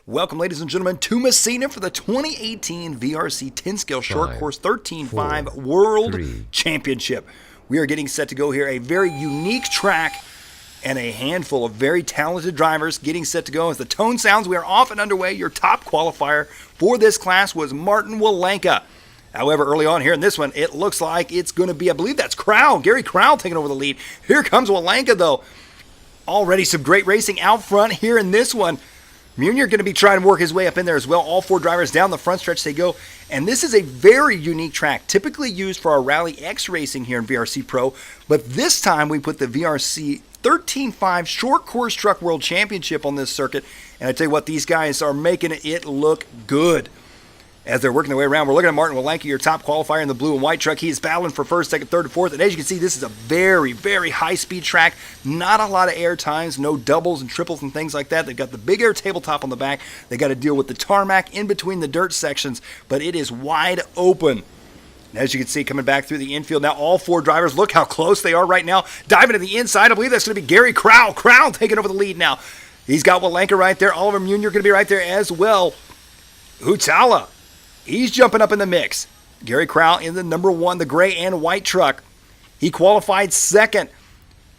Welcome, ladies and gentlemen, to Messina for the 2018 VRC 10-scale short course 13.5 World Championship. We are getting set to go here. A very unique track and a handful of very talented drivers getting set to go. As the tone sounds, we are off and underway. Your top qualifier for this class was Martin Walenka. However, early on here in this one, it looks like it's going to be, I believe that's Crowell, Gary Crowell taking over the lead. Here comes Walenka, though. Already some great racing out front here in this one. Munier going to be trying to work his way up in there as well. All four drivers down the front stretch they go. And this is a very unique track, typically used for our Rally X racing here in VRC Pro. But this time we put the VRC 13.5 Short Course Truck World Championship on this circuit. And I tell you what, these guys are making it look good. As they're working their way around, we're looking at Martin Walenka, your top qualifier in the blue and white truck. He is battling for first, second, third, and fourth. And as you can see, this is a very, very high-speed track. Not a lot of air times, no doubles and triples and things like that. They've got the big air tabletop on the back. They got to deal with the tarmac in between the dirt sections, but it is wide open. And as you can see, coming back through the infield, now all four drivers, look how close they are right now. Diving to the inside, I believe that's going to be Gary Crowell. Crowell taking over the lead now. He's got Walenka right there. Oliver Munier going to be right there as well. Hutala. He's jumping up in the mix. Gary Crowell in the number one, the gray and white truck. He qualified second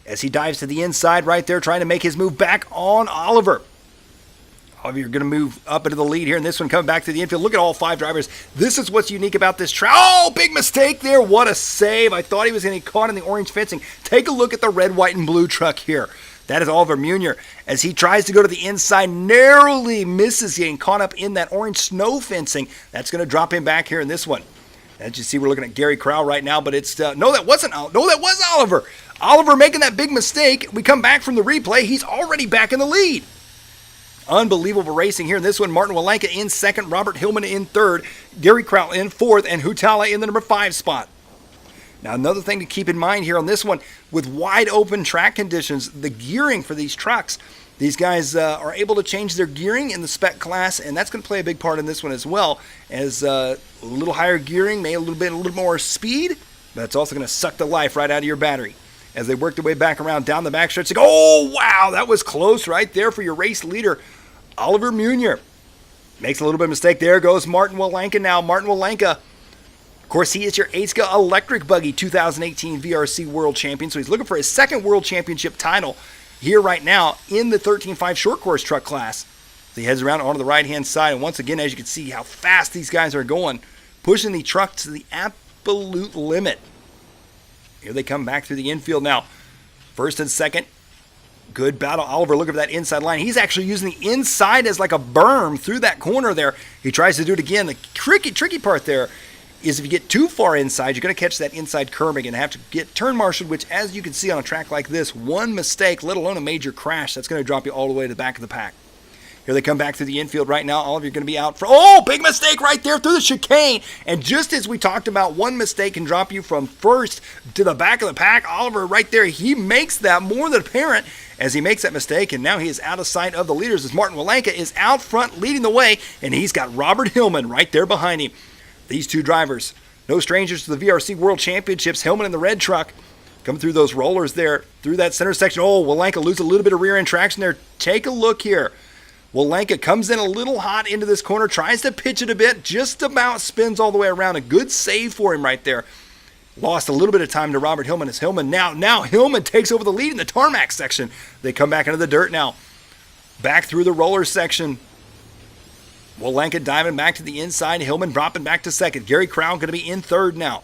as he dives to the inside right there, trying to make his move back on Oliver. Oliver, you're going to move up into the lead here, and this one coming back to the infield. Look at all five drivers. This is what's unique about this track. Oh, big mistake there. What a save. I thought he was going to get caught in the orange fencing. Take a look at the red, white, and blue truck here. That is Oliver Munier as he tries to go to the inside, narrowly misses getting caught up in that orange snow fencing. That's going to drop him back here in this one. As you see, we're looking at Gary Crowell right now, but it's no, that wasn't. No, that was Oliver. Oliver making that big mistake. We come back from the replay. He's already back in the lead. Unbelievable racing here in this one. Martin Walenka in second, Robert Hillman in third, Gary Crowell in fourth, and Hutala in the number 5 spot. Now, another thing to keep in mind here on this one, with wide open track conditions, the gearing for these trucks, these guys are able to change their gearing in the Spec class, and that's going to play a big part in this one as well, as a little higher gearing, maybe a little more speed, but it's also going to suck the life right out of your battery. As they work their way back around down the backstretch, they go, oh, wow, that was close right there for your race leader, Oliver Munier. Makes a little bit of mistake. There goes Martin Walenka now. Martin Walenka, of course, he is your 8-scale electric buggy 2018 VRC World Champion, so he's looking for his second World Championship title here right now in the 13.5 short course truck class. So he heads around onto the right-hand side, and once again, as you can see how fast these guys are going, pushing the truck to the absolute limit. Here they come back through the infield now. First and second, good battle. Oliver, look at that inside line. He's actually using the inside as like a berm through that corner there. He tries to do it again. The tricky part there is if you get too far inside, you're going to catch that inside curbing and have to get turn marshaled, which, as you can see on a track like this, one mistake, let alone a major crash, that's going to drop you all the way to the back of the pack. Here they come back through the infield right now. Oliver, you're going to be out for, oh, big mistake right there through the chicane. And just as we talked about, one mistake can drop you from first to the back of the pack. Oliver right there, he makes that more than apparent as he makes that mistake, and now he is out of sight of the leaders as Martin Walenka is out front leading the way, and he's got Robert Hillman right there behind him. These two drivers, no strangers to the VRC World Championships. Hillman in the red truck, coming through those rollers there, through that center section. Oh, Walenka loses a little bit of rear end traction there. Take a look here. Walenka comes in a little hot into this corner, tries to pitch it a bit, just about spins all the way around. A good save for him right there. Lost a little bit of time to Robert Hillman as Hillman now Hillman takes over the lead in the tarmac section. They come back into the dirt now. Back through the roller section. Walenka diving back to the inside. Hillman dropping back to second. Gary Crowell going to be in third now.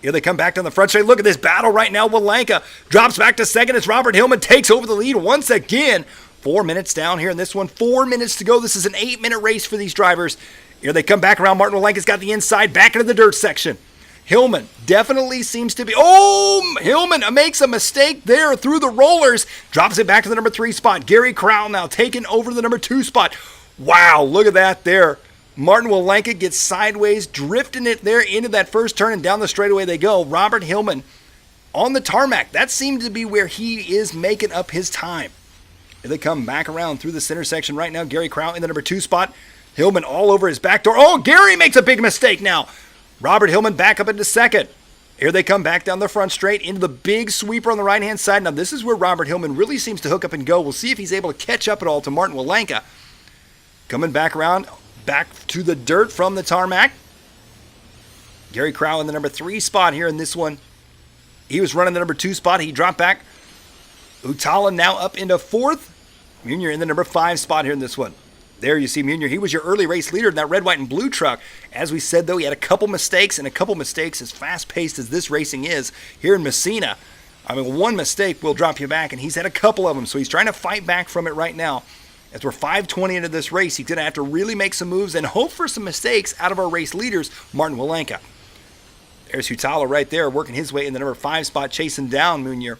Here they come back down the front straight. Look at this battle right now. Walenka drops back to second as Robert Hillman takes over the lead once again. 4 minutes down here in this one. 4 minutes to go. This is an 8-minute race for these drivers. Here they come back around. Martin Walenka's got the inside back into the dirt section. Hillman definitely seems to be, oh, Hillman makes a mistake there through the rollers. Drops it back to the number 3 spot. Gary Crowell now taking over the number 2 spot. Wow, look at that there. Martin Walenka gets sideways, drifting it there into that first turn, and down the straightaway they go. Robert Hillman on the tarmac. That seemed to be where he is making up his time. Here they come back around through the center section right now. Gary Crowell in the number 2 spot. Hillman all over his back door. Oh, Gary makes a big mistake now. Robert Hillman back up into second. Here they come back down the front straight into the big sweeper on the right-hand side. Now, this is where Robert Hillman really seems to hook up and go. We'll see if he's able to catch up at all to Martin Walenka. Coming back around, back to the dirt from the tarmac. Gary Crowell in the number 3 spot here in this one. He was running the number 2 spot. He dropped back. Utala now up into 4th. Munier in the number 5 spot here in this one. There you see Munier. He was your early race leader in that red, white, and blue truck. As we said, though, he had a couple mistakes, and a couple mistakes as fast-paced as this racing is here in Messina. I mean, one mistake will drop you back, and he's had a couple of them, so he's trying to fight back from it right now. As we're 5:20 into this race, he's going to have to really make some moves and hope for some mistakes out of our race leaders, Martin Walenka. There's Hutala right there, working his way in the number 5 spot, chasing down Munier.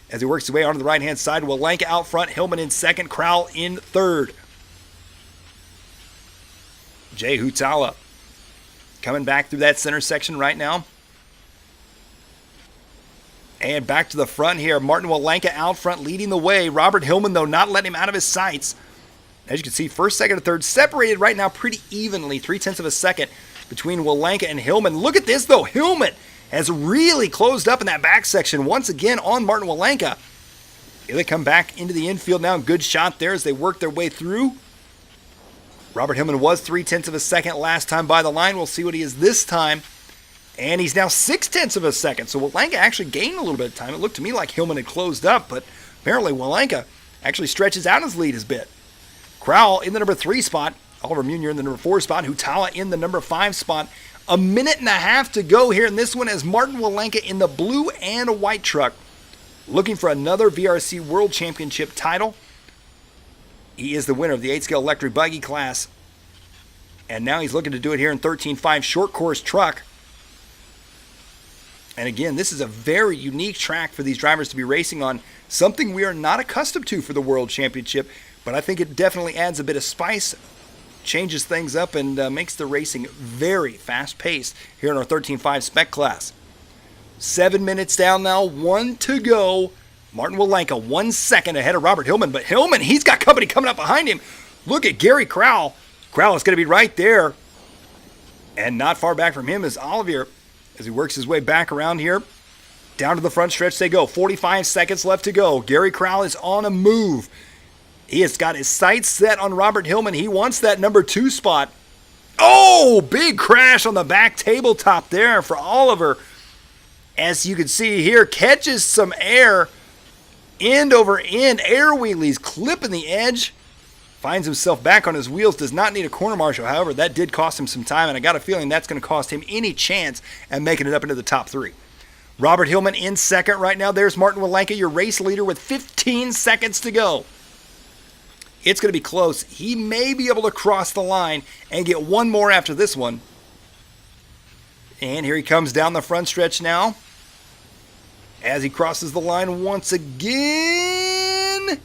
As he works his way onto the right-hand side, Walenka out front, Hillman in 2nd, Crowell in 3rd. Jay Hutala coming back through that center section right now. And back to the front here, Martin Walenka out front leading the way. Robert Hillman, though, not letting him out of his sights. As you can see, 1st, 2nd, and 3rd separated right now pretty evenly, 0.3 of a second between Walenka and Hillman. Look at this, though. Hillman has really closed up in that back section once again on Martin Walenka. Here they come back into the infield now. Good shot there as they work their way through. Robert Hillman was 0.3 of a second last time by the line. We'll see what he is this time. And he's now 0.6 of a second. So Walenka actually gained a little bit of time. It looked to me like Hillman had closed up, but apparently Walenka actually stretches out his lead a bit. Crowell in the number 3 spot. Oliver Munier in the number 4 spot. Hutala in the number 5 spot. 1.5 minutes to go here in this one as Martin Walenka in the blue and white truck looking for another VRC World Championship title. He is the winner of the 8-scale electric buggy class. And now he's looking to do it here in 13.5 short course truck. And again, this is a very unique track for these drivers to be racing on. Something we are not accustomed to for the World Championship. But I think it definitely adds a bit of spice, changes things up, and makes the racing very fast-paced here in our 13.5 Spec class. 7 minutes down now, 1 to go. Martin Walenka 1 second ahead of Robert Hillman. But Hillman, he's got company coming up behind him. Look at Gary Crowell. Crowell is going to be right there. And not far back from him is Olivier as he works his way back around here. Down to the front stretch they go. 45 seconds left to go. Gary Crowell is on a move. He has got his sights set on Robert Hillman. He wants that number 2 spot. Oh, big crash on the back tabletop there for Oliver. As you can see here, catches some air. End over end, air wheelies, clipping the edge. Finds himself back on his wheels, does not need a corner marshal. However, that did cost him some time, and I got a feeling that's going to cost him any chance at making it up into the top 3. Robert Hillman in 2nd right now. There's Martin Walenka, your race leader, with 15 seconds to go. It's going to be close. He may be able to cross the line and get one more after this one. And here he comes down the front stretch now. As he crosses the line once again.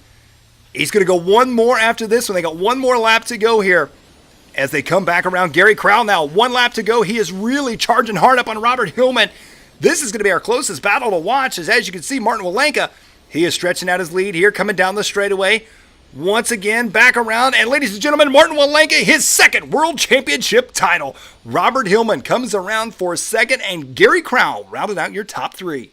He's going to go one more after this one. They got one more lap to go here. As they come back around, Gary Crowell now, 1 lap to go. He is really charging hard up on Robert Hillman. This is going to be our closest battle to watch, as you can see, Martin Walenka, he is stretching out his lead here, coming down the straightaway. Once again, back around, and ladies and gentlemen, Martin Walenka, his 2nd World Championship title. Robert Hillman comes around for 2nd, and Gary Crowell rounded out your top 3.